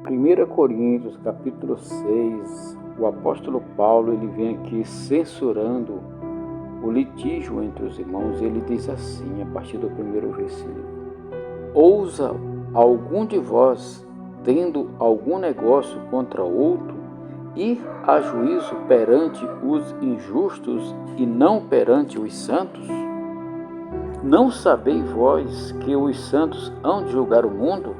Primeira Coríntios, capítulo 6, o apóstolo Paulo ele vem aqui censurando o litígio entre os irmãos. Ele diz assim, a partir do primeiro versículo: ousa algum de vós, tendo algum negócio contra outro, ir a juízo perante os injustos e não perante os santos? Não sabeis vós que os santos hão de julgar o mundo?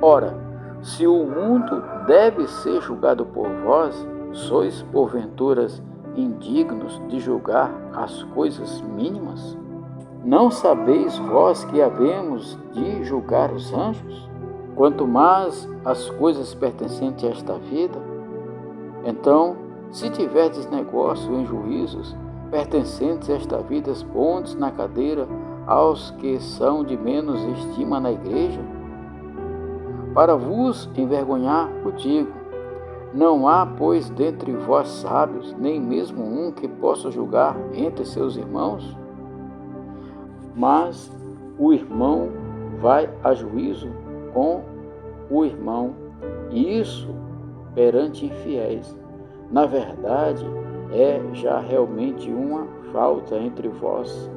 Ora, se o mundo deve ser julgado por vós, sois porventura indignos de julgar as coisas mínimas? Não sabeis vós que havemos de julgar os anjos? Quanto mais as coisas pertencentes a esta vida? Então, se tiverdes negócio em juízos pertencentes a esta vida, pondes na cadeira aos que são de menos estima na igreja? Para vos envergonhar, o digo: não há, pois, dentre vós sábios, nem mesmo um que possa julgar entre seus irmãos? Mas o irmão vai a juízo com o irmão, e isso perante infiéis. Na verdade, é já realmente uma falta entre vós,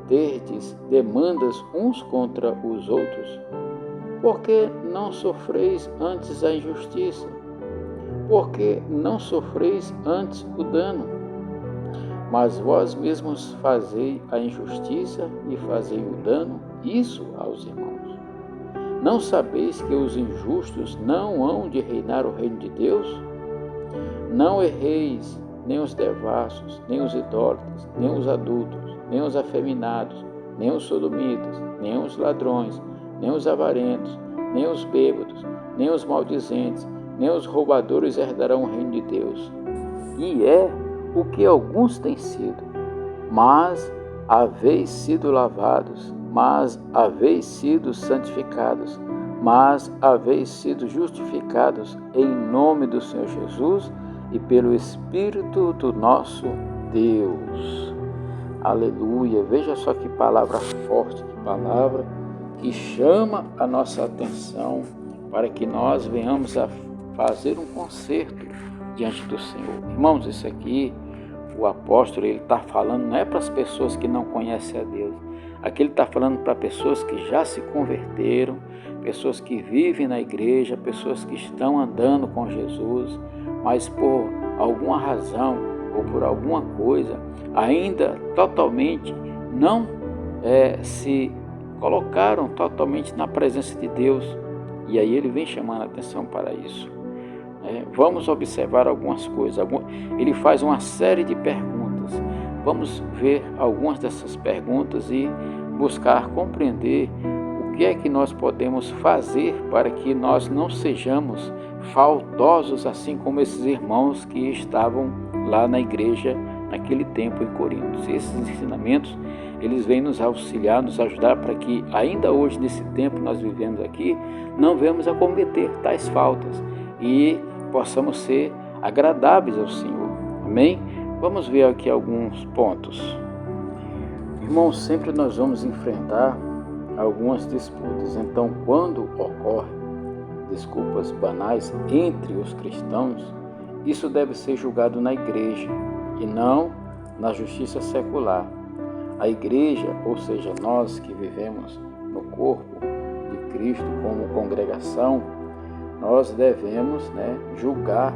terdes demandas uns contra os outros. Por que não sofreis antes a injustiça? Por que não sofreis antes o dano? Mas vós mesmos fazei a injustiça e fazei o dano, isso aos irmãos. Não sabeis que os injustos não hão de reinar o reino de Deus? Não erreis, nem os devassos, nem os idólatras, nem os adúlteros, nem os afeminados, nem os sodomitas, nem os ladrões, nem os avarentos, nem os bêbados, nem os maldizentes, nem os roubadores herdarão o reino de Deus. E é o que alguns têm sido. Mas haveis sido lavados, mas haveis sido santificados, mas haveis sido justificados em nome do Senhor Jesus e pelo Espírito do nosso Deus. Aleluia! Veja só que palavra forte, que palavra que chama a nossa atenção para que nós venhamos a fazer um conserto diante do Senhor. Irmãos, isso aqui, o apóstolo, ele está falando, não é para as pessoas que não conhecem a Deus. Aqui ele está falando para pessoas que já se converteram, pessoas que vivem na igreja, pessoas que estão andando com Jesus, mas por alguma razão ou por alguma coisa, ainda totalmente não se colocaram totalmente na presença de Deus. E aí ele vem chamando a atenção para isso. Vamos observar algumas coisas. Ele faz uma série de perguntas. Vamos ver algumas dessas perguntas e buscar compreender o que é que nós podemos fazer para que nós não sejamos faltosos, assim como esses irmãos que estavam lá na igreja naquele tempo em Corinto. Esses ensinamentos, eles vêm nos auxiliar, nos ajudar para que ainda hoje, nesse tempo que nós vivemos aqui, não venhamos a cometer tais faltas e possamos ser agradáveis ao Senhor. Amém? Vamos ver aqui alguns pontos. Irmãos, sempre nós vamos enfrentar algumas disputas. Então, quando ocorrem desculpas banais entre os cristãos, isso deve ser julgado na igreja e não na justiça secular. A igreja, ou seja, nós que vivemos no corpo de Cristo como congregação, nós devemos julgar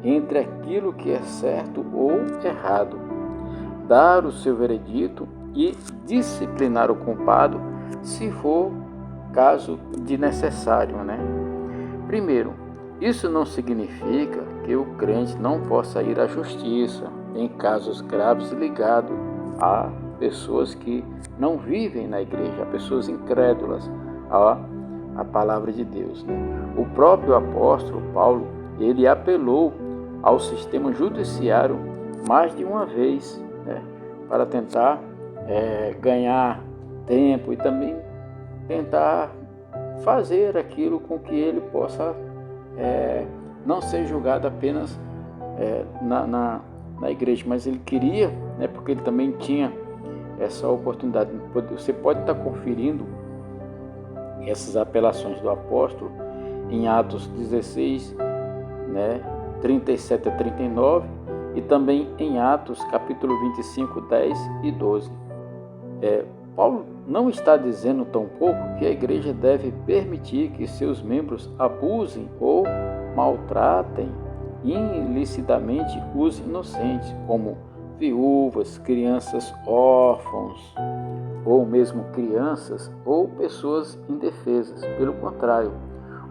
entre aquilo que é certo ou errado, dar o seu veredito e disciplinar o culpado se for caso de necessário. Primeiro, isso não significa que o crente não possa ir à justiça em casos graves ligados a pessoas que não vivem na igreja, a pessoas incrédulas à palavra de Deus. O próprio apóstolo Paulo, ele apelou ao sistema judiciário mais de uma vez, para tentar ganhar tempo e também tentar fazer aquilo com que ele possa não ser julgado apenas na igreja, mas ele queria, né, porque ele também tinha essa oportunidade. Você pode estar conferindo essas apelações do apóstolo em Atos 16, né, 37 a 39, e também em Atos capítulo 25, 10 e 12. Paulo não está dizendo tampouco que a igreja deve permitir que seus membros abusem ou maltratem ilicitamente os inocentes, como viúvas, crianças órfãos, ou mesmo crianças ou pessoas indefesas. Pelo contrário,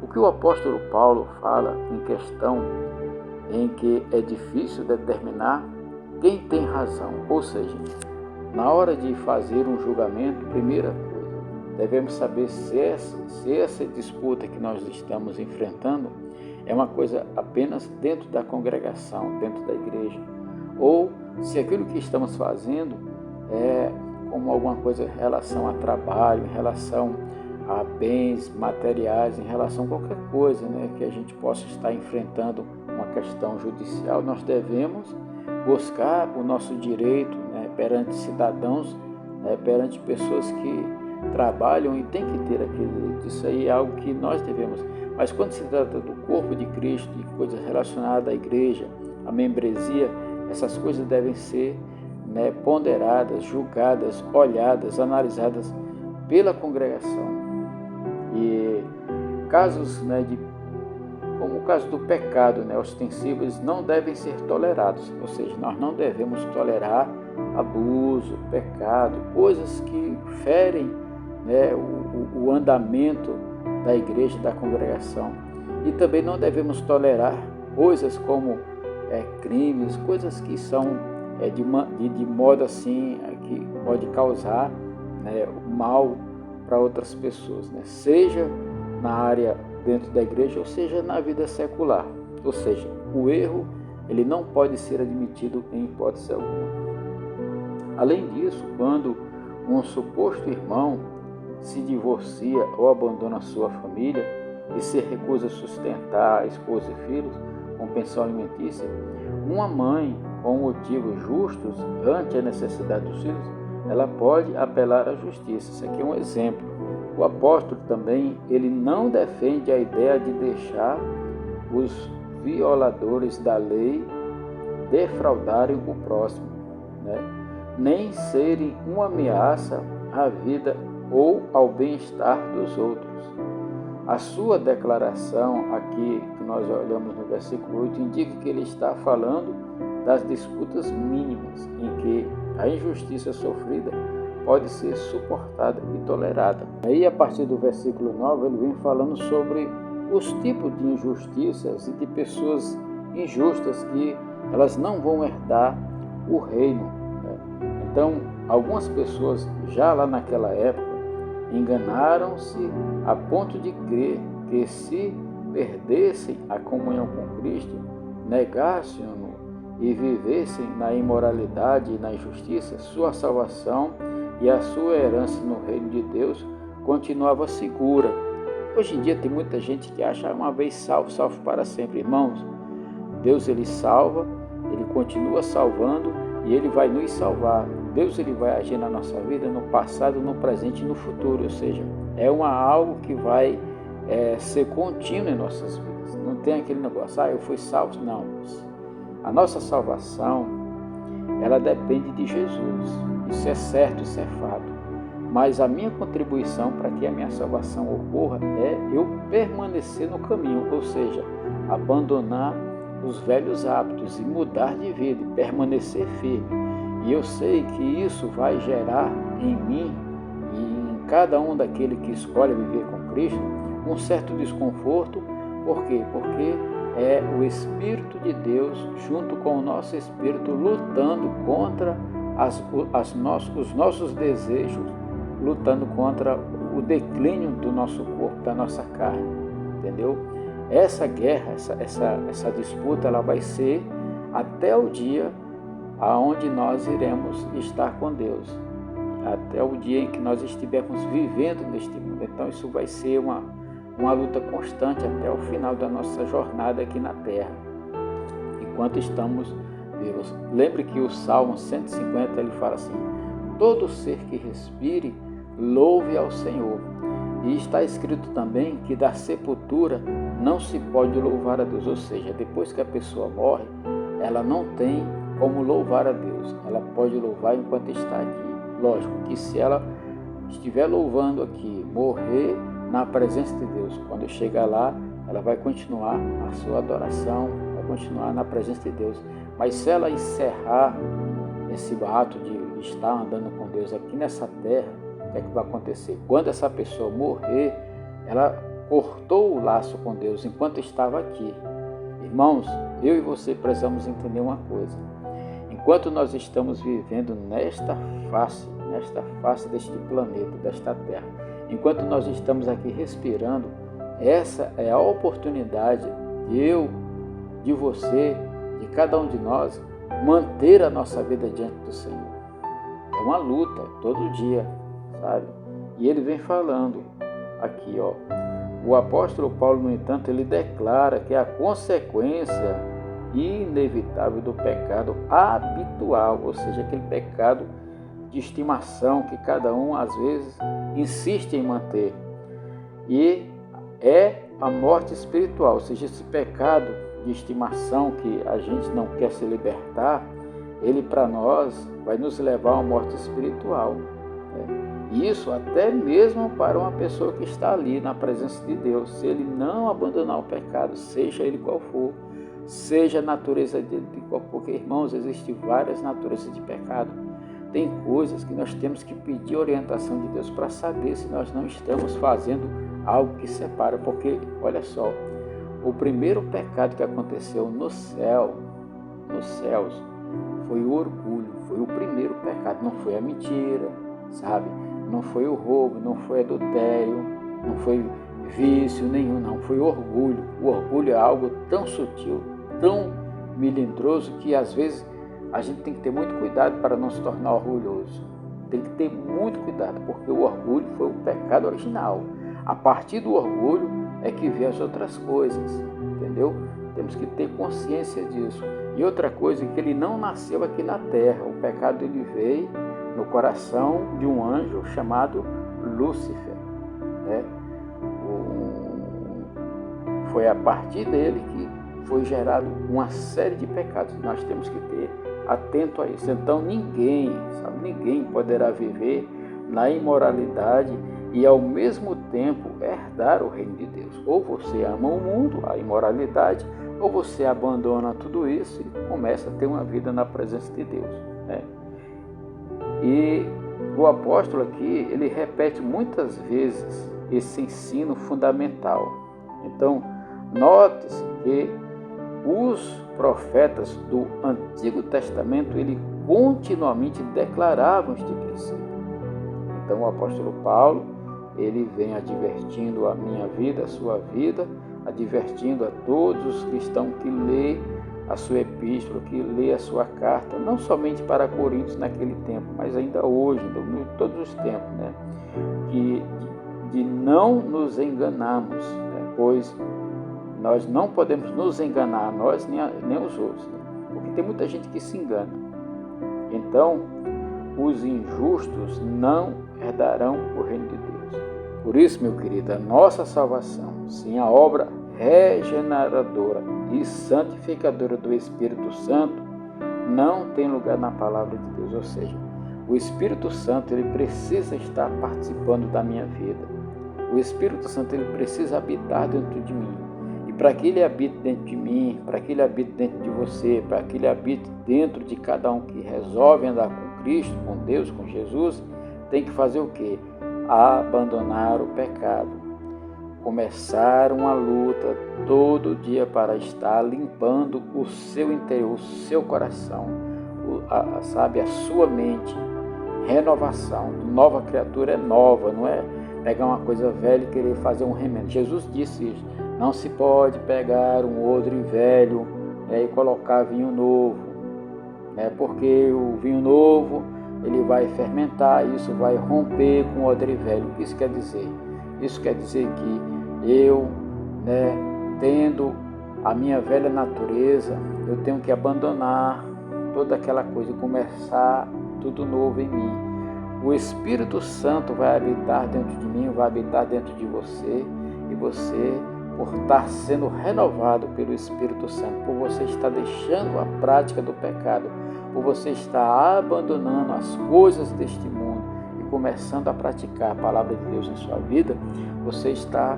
o que o apóstolo Paulo fala em questão em que é difícil determinar quem tem razão, ou seja, na hora de fazer um julgamento, primeira coisa, devemos saber se essa disputa que nós estamos enfrentando é uma coisa apenas dentro da congregação, dentro da igreja, ou se aquilo que estamos fazendo é como alguma coisa em relação a trabalho, em relação a bens materiais, em relação a qualquer coisa, né, que a gente possa estar enfrentando uma questão judicial. Nós devemos buscar o nosso direito, né, perante cidadãos, né, perante pessoas que trabalham e tem que ter aquele direito. Isso aí é algo que nós devemos. Mas quando se trata do corpo de Cristo, de coisas relacionadas à igreja, à membresia, essas coisas devem ser, né, ponderadas, julgadas, olhadas, analisadas pela congregação. E casos, né, como o caso do pecado, né, ostensivo, eles não devem ser tolerados, ou seja, nós não devemos tolerar abuso, pecado, coisas que ferem, né, o andamento da igreja, da congregação. E também não devemos tolerar coisas como crimes, coisas que são de modo assim que pode causar, né, mal para outras pessoas, né? Seja na área dentro da igreja ou seja na vida secular. Ou seja, o erro ele não pode ser admitido em hipótese alguma. Além disso, quando um suposto irmão se divorcia ou abandona sua família e se recusa a sustentar a esposa e filhos com pensão alimentícia, uma mãe, com motivos justos ante a necessidade dos filhos, ela pode apelar à justiça. Isso aqui é um exemplo. O apóstolo também, ele não defende a ideia de deixar os violadores da lei defraudarem o próximo, né? Nem serem uma ameaça à vida ou ao bem-estar dos outros. A sua declaração aqui, que nós olhamos no versículo 8, indica que ele está falando das disputas mínimas, em que a injustiça sofrida pode ser suportada e tolerada. Aí, a partir do versículo 9, ele vem falando sobre os tipos de injustiças e de pessoas injustas que elas não vão herdar o reino, né? Então, algumas pessoas já lá naquela época enganaram-se a ponto de crer que se perdessem a comunhão com Cristo, negassem-no e vivessem na imoralidade e na injustiça, sua salvação e a sua herança no reino de Deus continuava segura. Hoje em dia tem muita gente que acha uma vez salvo, salvo para sempre. Irmãos, Deus ele salva, ele continua salvando e ele vai nos salvar. Deus ele vai agir na nossa vida no passado, no presente e no futuro, ou seja, é algo que vai ser contínuo em nossas vidas. Não tem aquele negócio, eu fui salvo. Não. A nossa salvação, ela depende de Jesus. Isso é certo, isso é fato. Mas a minha contribuição para que a minha salvação ocorra é eu permanecer no caminho, ou seja, abandonar os velhos hábitos e mudar de vida, e permanecer firme. E eu sei que isso vai gerar em mim e em cada um daquele que escolhe viver com Cristo um certo desconforto. Por quê? Porque é o Espírito de Deus junto com o nosso Espírito lutando contra os nossos desejos, lutando contra o declínio do nosso corpo, da nossa carne, entendeu? Essa guerra, essa disputa, ela vai ser até o dia aonde nós iremos estar com Deus, até o dia em que nós estivermos vivendo neste mundo. Então isso vai ser uma luta constante até o final da nossa jornada aqui na Terra, enquanto estamos vivas. Lembre que o Salmo 150 ele fala assim: todo ser que respire, louve ao Senhor. E está escrito também que da sepultura não se pode louvar a Deus, ou seja, depois que a pessoa morre, ela não tem como louvar a Deus. Ela pode louvar enquanto está aqui. Lógico que se ela estiver louvando aqui, morrer na presença de Deus, quando chegar lá, ela vai continuar a sua adoração, vai continuar na presença de Deus. Mas se ela encerrar esse ato de estar andando com Deus aqui nessa terra, o que é que vai acontecer? Quando essa pessoa morrer, ela cortou o laço com Deus enquanto estava aqui. Irmãos, eu e você precisamos entender uma coisa. Enquanto nós estamos vivendo nesta face deste planeta, desta terra, enquanto nós estamos aqui respirando, essa é a oportunidade de eu, de você, de cada um de nós, manter a nossa vida diante do Senhor. É uma luta, todo dia, sabe? E ele vem falando aqui, ó. O apóstolo Paulo, no entanto, ele declara que a consequência inevitável do pecado habitual, ou seja, aquele pecado de estimação que cada um, às vezes, insiste em manter. E é a morte espiritual, ou seja, esse pecado de estimação que a gente não quer se libertar, ele para nós vai nos levar a uma morte espiritual. Isso até mesmo para uma pessoa que está ali na presença de Deus, se ele não abandonar o pecado, seja ele qual for, seja a natureza dele, porque, irmãos, existem várias naturezas de pecado. Tem coisas que nós temos que pedir orientação de Deus para saber se nós não estamos fazendo algo que separa, porque, olha só, o primeiro pecado que aconteceu no céu, nos céus, foi o orgulho, foi o primeiro pecado, não foi a mentira, sabe? Não foi o roubo, não foi adultério, não foi vício nenhum, não, foi o orgulho. O orgulho é algo tão sutil, tão melindroso, que às vezes a gente tem que ter muito cuidado para não se tornar orgulhoso. Tem que ter muito cuidado, porque o orgulho foi o pecado original. A partir do orgulho é que vem as outras coisas, entendeu? Temos que ter consciência disso. E outra coisa é que ele não nasceu aqui na terra. O pecado ele veio no coração de um anjo chamado Lúcifer, né? Foi a partir dele que foi gerado uma série de pecados. Nós temos que ter atento a isso. Então ninguém poderá viver na imoralidade e ao mesmo tempo herdar o reino de Deus. Ou você ama o mundo, a imoralidade, ou você abandona tudo isso e começa a ter uma vida na presença de Deus, né? E o apóstolo aqui, ele repete muitas vezes esse ensino fundamental. Então, note-se que os profetas do Antigo Testamento, ele continuamente declaravam este princípio. Então, o apóstolo Paulo, ele vem advertindo a minha vida, a sua vida, advertindo a todos os cristãos que lê a sua epístola, que lê a sua carta, não somente para Coríntios naquele tempo, mas ainda hoje, em todos os tempos, né? De não nos enganarmos, né? Pois nós não podemos nos enganar, nós nem os outros, né? Porque tem muita gente que se engana. Então, os injustos não herdarão o reino de Deus. Por isso, meu querido, a nossa salvação, sim, a obra regeneradora e santificadora do Espírito Santo não tem lugar na palavra de Deus. Ou seja, o Espírito Santo ele precisa estar participando da minha vida. O Espírito Santo ele precisa habitar dentro de mim. E para que ele habite dentro de mim, para que ele habite dentro de você, para que ele habite dentro de cada um que resolve andar com Cristo, com Deus, com Jesus, tem que fazer o quê? Abandonar o pecado. Começar uma luta todo dia para estar limpando o seu interior, o seu coração, a sua mente. Renovação, nova criatura é nova, não é pegar uma coisa velha e querer fazer um remendo. Jesus disse isso, não se pode pegar um odre velho, né, e colocar vinho novo, né, porque o vinho novo ele vai fermentar, isso vai romper com o odre velho. O que isso quer dizer? Isso quer dizer que eu, né, tendo a minha velha natureza, eu tenho que abandonar toda aquela coisa e começar tudo novo em mim. O Espírito Santo vai habitar dentro de mim, vai habitar dentro de você, e você, por estar sendo renovado pelo Espírito Santo, por você estar deixando a prática do pecado, por você estar abandonando as coisas deste mundo e começando a praticar a palavra de Deus em sua vida, você está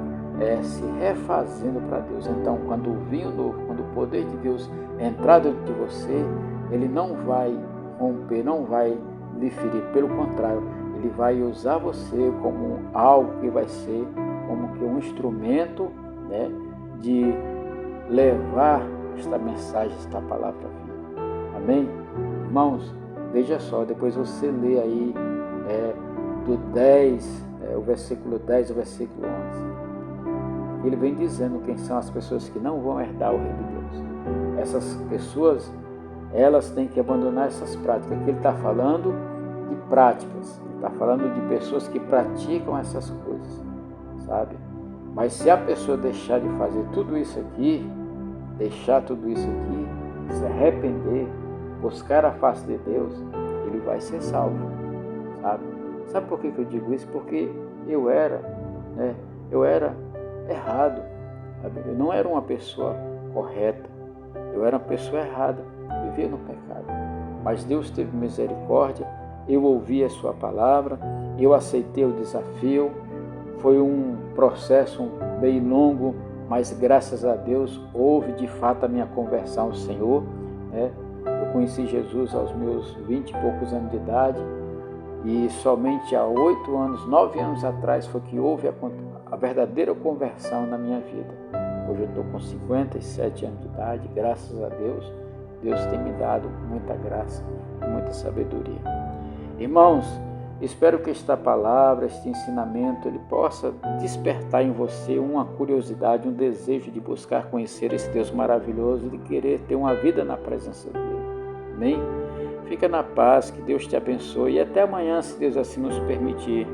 se refazendo para Deus. Então, quando o vinho novo, quando o poder de Deus entrar dentro de você, ele não vai romper, não vai lhe ferir, pelo contrário, ele vai usar você como algo que vai ser como que um instrumento, né, de levar esta mensagem, esta palavra viva. Amém? Irmãos, veja só, depois você lê aí do 10, o versículo 10 ao versículo 11. Ele vem dizendo quem são as pessoas que não vão herdar o reino de Deus. Essas pessoas, elas têm que abandonar essas práticas. Aqui ele está falando de práticas, ele está falando de pessoas que praticam essas coisas, sabe? Mas se a pessoa deixar de fazer tudo isso aqui, se arrepender, buscar a face de Deus, ele vai ser salvo, sabe? Sabe por que eu digo isso? Porque eu era errado, sabe? Eu não era uma pessoa correta, eu era uma pessoa errada, vivia no pecado. Mas Deus teve misericórdia, eu ouvi a sua palavra, eu aceitei o desafio. Foi um processo bem longo, mas graças a Deus houve de fato a minha conversão ao Senhor, né? Eu conheci Jesus aos meus 20 e poucos anos de idade, e somente há 9 anos atrás foi que houve a verdadeira conversão na minha vida. Hoje eu estou com 57 anos de idade, graças a Deus, Deus tem me dado muita graça e muita sabedoria. Irmãos, espero que esta palavra, este ensinamento, ele possa despertar em você uma curiosidade, um desejo de buscar conhecer esse Deus maravilhoso e de querer ter uma vida na presença dele. Amém? Fica na paz, que Deus te abençoe e até amanhã, se Deus assim nos permitir.